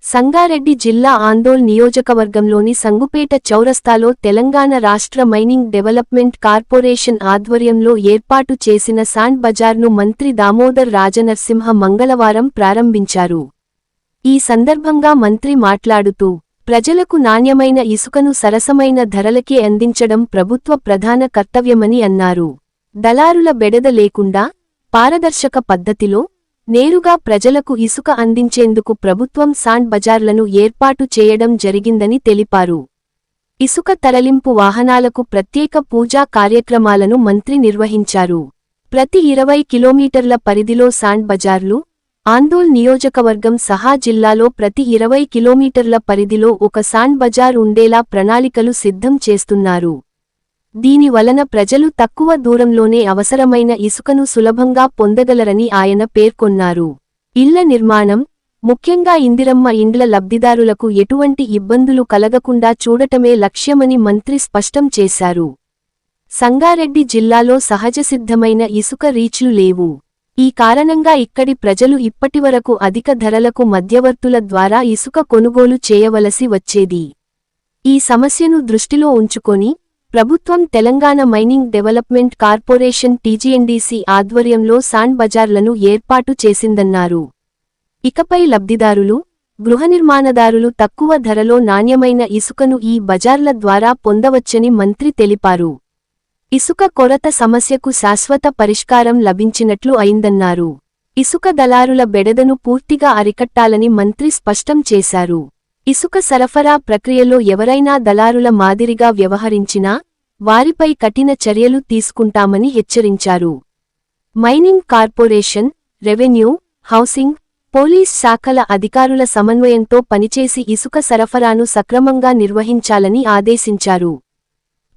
సంగారెడ్డి జిల్లా ఆందోళ్ నియోజకవర్గంలోని సంగుపేట చౌరస్తాలో తెలంగాణ రాష్ట్ర మైనింగ్ డెవలప్మెంట్ కార్పొరేషన్ ఆధ్వర్యంలో ఏర్పాటు చేసిన శాండ్ బజార్ను మంత్రి దామోదర్ రాజనరసింహ మంగళవారం ప్రారంభించారు. ఈ సందర్భంగా మంత్రి మాట్లాడుతూ, ప్రజలకు నాణ్యమైన ఇసుకను సరసమైన ధరలకే అందించడం ప్రభుత్వ ప్రధాన కర్తవ్యమని అన్నారు. దళారుల బెడద లేకుండా పారదర్శక పద్ధతిలో నేరుగా ప్రజలకు ఇసుక అందించేందుకు ప్రభుత్వం శాండ్ బజార్లను ఏర్పాటు చేయడం జరిగిందని తెలిపారు. ఇసుక తరలింపు వాహనాలకు ప్రత్యేక పూజా కార్యక్రమాలను మంత్రి నిర్వహించారు. ప్రతి 20 కిలోమీటర్ల పరిధిలో శాండ్ బజార్లు, ఆందోళ్ నియోజకవర్గం సహా జిల్లాలో ప్రతి 20 కిలోమీటర్ల పరిధిలో ఒక శాండ్ బజార్ ఉండేలా ప్రణాళికలు సిద్ధం చేస్తున్నారు. దీని వలన ప్రజలు తక్కువ దూరంలోనే అవసరమైన ఇసుకను సులభంగా పొందగలరని ఆయన పేర్కొన్నారు. ఇళ్ల నిర్మాణం, ముఖ్యంగా ఇందిరమ్మ ఇండ్ల లబ్ధిదారులకు ఎటువంటి ఇబ్బందులు కలగకుండా చూడటమే లక్ష్యమని మంత్రి స్పష్టం చేశారు. సంగారెడ్డి జిల్లాలో సహజసిద్ధమైన ఇసుక రీచ్లు లేవు. ఈ కారణంగా ఇక్కడి ప్రజలు ఇప్పటివరకు అధిక ధరలకు మధ్యవర్తుల ద్వారా ఇసుక కొనుగోలు చేయవలసి వచ్చేది. ఈ సమస్యను దృష్టిలో ఉంచుకొని ప్రభుత్వం తెలంగాణ మైనింగ్ డెవలప్మెంట్ కార్పొరేషన్ టీజీఎన్డీసీ ఆధ్వర్యంలో శాండ్ బజార్లను ఏర్పాటు చేసిందన్నారు. ఇకపై లబ్ధిదారులు, గృహనిర్మాణదారులు తక్కువ ధరలో నాణ్యమైన ఇసుకను ఈ బజార్ల ద్వారా పొందవచ్చని మంత్రి తెలిపారు. ఇసుక కొరత సమస్యకు శాశ్వత పరిష్కారం లభించినట్లు అయిందన్నారు. ఇసుక దళారుల బెడదను పూర్తిగా అరికట్టాలని మంత్రి స్పష్టం చేశారు. ఇసుక సరఫరా ప్రక్రియలో ఎవరైనా దళారుల మాదిరిగా వ్యవహరించినా వారిపై కఠిన చర్యలు తీసుకుంటామని హెచ్చరించారు. Mining corporation, revenue, housing, police శాఖల అధికారుల సమన్వయంతో పనిచేసి ఇసుక సరఫరాను సక్రమంగా నిర్వహించాలని ఆదేశించారు.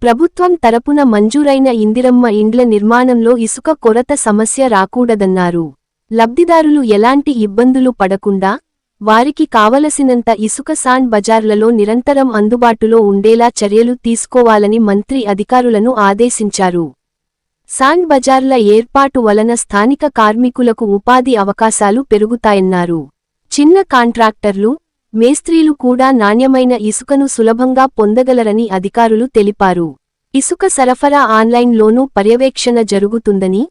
ప్రభుత్వం తరపున మంజూరైన ఇందిరమ్మ ఇండ్ల నిర్మాణంలో ఇసుక కొరత సమస్య రాకూడదన్నారు. లబ్ధిదారులు ఎలాంటి ఇబ్బందులు పడకుండా వారికి కావలసినంత ఇసుక శాండ్ బజార్లలో నిరంతరం అందుబాటులో ఉండేలా చర్యలు తీసుకోవాలని మంత్రి అధికారులను ఆదేశించారు. శాండ్ బజార్ల ఏర్పాటు వలన స్థానిక కార్మికులకు ఉపాధి అవకాశాలు పెరుగుతాయన్నారు. చిన్న కాంట్రాక్టర్లు, మేస్త్రీలు కూడా నాణ్యమైన ఇసుకను సులభంగా పొందగలరని అధికారులు తెలిపారు. ఇసుక సరఫరా ఆన్లైన్లోనూ పర్యవేక్షణ జరుగుతుందని,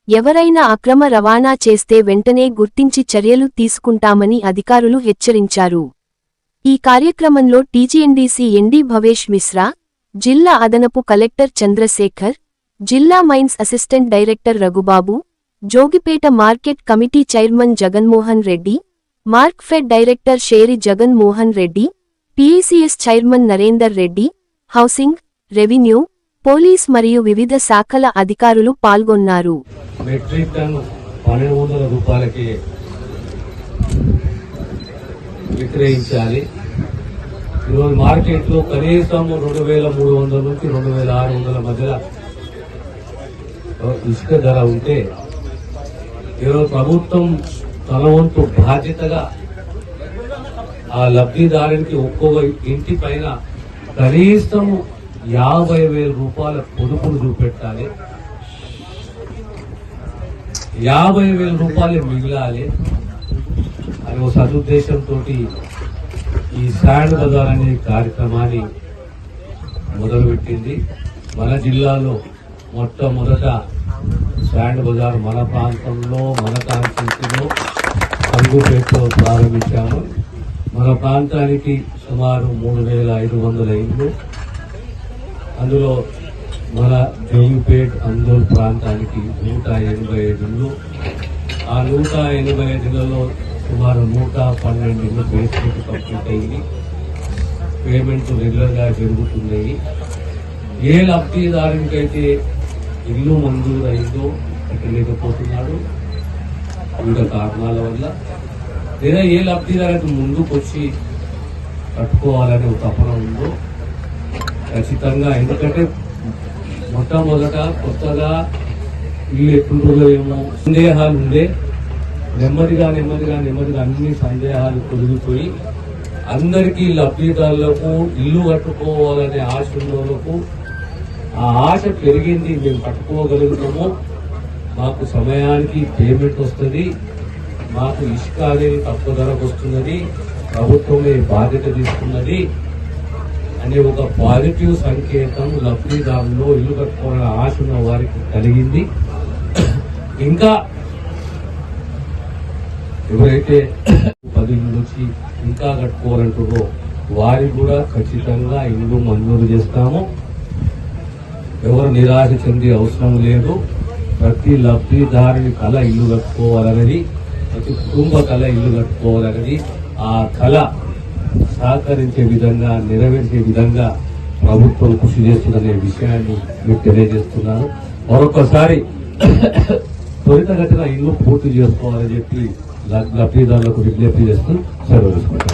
ఎవరైనా అక్రమ రవాణా చేస్తే వెంటనే గుర్తించి చర్యలు తీసుకుంటామని అధికారులు హెచ్చరించారు. ఈ కార్యక్రమంలో టీజీఎన్డీసీ ఎండీ భవేష్ మిశ్రా, జిల్లా అదనపు కలెక్టర్ చంద్రశేఖర్, జిల్లా mines assistant director Raghubabu, Jogipet market committee chairman Jaganmohan Reddy, Markfed director Sheri Jagan Mohan Reddy, PACS chairman Narender Reddy, housing, revenue, police మరియు వివిధ శాఖల అధికారులు పాల్గొన్నారు. మెట్రిక్ టన్ 1200 రూపాయలకి విక్రయించాలి. ఈరోజు మార్కెట్లో కనీసం 2300 నుంచి 2600 మధ్యలో ఇసుక ధర ఉంటే ఈరోజు ప్రభుత్వం తన వంతు బాధ్యతగా ఆ లబ్ధిదారునికి ఒక్కొక్క ఇంటి పైన కనీసం 50,000 రూపాయల పొదుపును చూపెట్టాలి. 50,000 రూపాయలు మిగిలాలి అని ఒక సదుద్దేశంతో ఈ శాండ్ బజార్ అనే కార్యక్రమాన్ని మొదలుపెట్టింది. మన జిల్లాలో మొట్టమొదట శాండ్ బజార్ మన ప్రాంతంలో, మన కాన్స్టిట్యూన్సీలో సంగుపేటలో ప్రారంభించాము. మన ప్రాంతానికి సుమారు 3,500 ఇళ్ళు, అందులో మన జోగిపేట్ ఆందోళ్ ప్రాంతానికి 185 ఇళ్ళు. ఆ 185 ఇళ్లలో సుమారు 112 ఇళ్ళు బేస్మెంట్ కంప్లీట్ అయ్యి పేమెంట్ రెగ్యులర్గా జరుగుతున్నాయి. ఏ లబ్ధిదారునికైతే ఇల్లు మంజూరు అయిందో లేకపోతున్నాడు వివిధ కారణాల వల్ల, లేదా ఏ లబ్ధిదారునికి ముందుకు వచ్చి కట్టుకోవాలనే ఒక తపన ఉందో ఖచ్చితంగా, ఎందుకంటే మొట్టమొదట కొత్తగా ఇల్లు ఎట్లుంటుందో ఏమో సందేహాలు ఉండే, నెమ్మదిగా అన్ని సందేహాలు తొలగిపోయి అందరికీ లబ్ధిదారులకు ఇల్లు కట్టుకోవాలనే ఆశ ఉన్నోళ్లకు ఆ ఆశ పెరిగింది. మేము కట్టుకోగలుగుతాము, మాకు సమయానికి పేమెంట్ వస్తుంది, మాకు ఇసుక అనేది తక్కువ ధరకు వస్తున్నది, ప్రభుత్వమే బాధ్యత తీసుకున్నది అనే ఒక పాజిటివ్ సంకేతం లబ్ధిదారుల్లో ఇల్లు కట్టుకోవాలని ఆశ ఉన్న వారికి కలిగింది. ఇంకా ఎవరైతే 10 ఇళ్ళు వచ్చి ఇంకా కట్టుకోవాలంటారో వారికి కూడా ఖచ్చితంగా ఇల్లు మంజూరు చేస్తాము. ఎవరు నిరాశ చెందే అవసరం లేదు. ప్రతి లబ్ధిదారుని కళ ఇల్లు కట్టుకోవాలనేది, ప్రతి కుటుంబ కళ ఇల్లు కట్టుకోవాలనేది, ఆ కళ సహకరించే విధంగా నెరవేర్చే విధంగా ప్రభుత్వం కృషి చేస్తుందనే విషయాన్ని మీకు తెలియజేస్తున్నాను. మరొకసారి త్వరితగతిన ఇల్లు పూర్తి చేసుకోవాలని చెప్పి లబ్ధిదారులకు విజ్ఞప్తి చేస్తూ సెలవు తీసుకుంటాను.